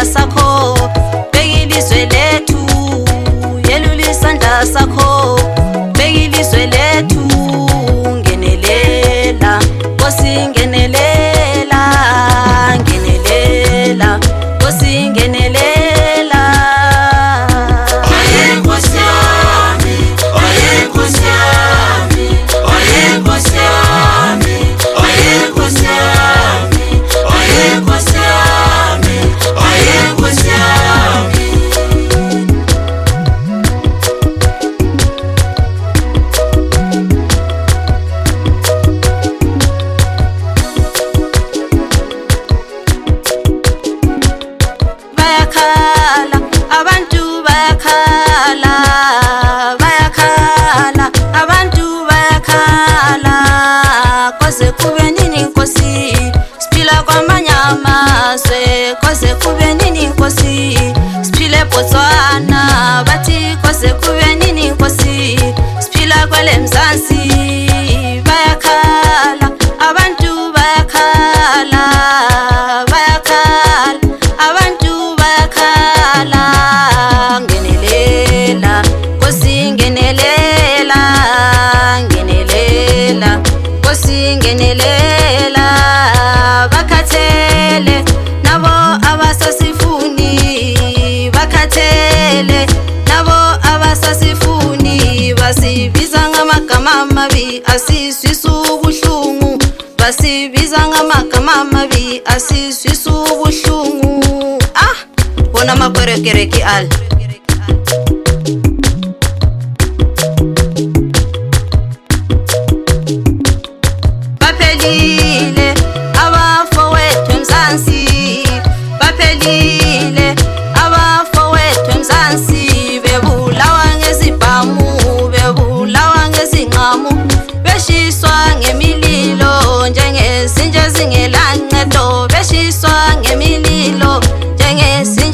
isandla sakho, beka ilizwe lethu. Yelula isandla sakho, beka ilizwe lethu. Ngenelela Nkosi, ngenelela, ngenelela Nkosi, ngenelela. Oye Nkosi yami, oye Nkosi yami, oye Nkosi yami, oye Nkosi yami, oye Nkosi yami, oye Nkosi yami. Bayakhala abantu, bayakhala, bayakhala abantu, bayakhala. Koze kube nini Nkosi, siphila kwamanye amazwe. Koze kube nini Nkosi, siphile eBotswana. Bathi koze kube nini Nkosi, siphila kwele Mzansi. Bayakhala abantu, bayakhala, bayakhala abantu, bayakhala. Ngenelela Nkosi, ngenelela, ngenelela Nkosi, ngenelela. Bakhathele nabo abasasifuni, bakhathele nabo abasasifuni. Basibiza ngamagama amabi asizwisa ubuhlungu, basibiza ngamagama amabi asizwisa ubuhlungu. Bona amakwerekereke ala. Baphelile abafowethu eMzansi, baphelile abafowethu eMzansi. Bebulawa ngezibhamu, bebulawa ngezingqamu, beshiswa ngemililo njengezinja zingelancedo, beshiswa ngemililo njengezinja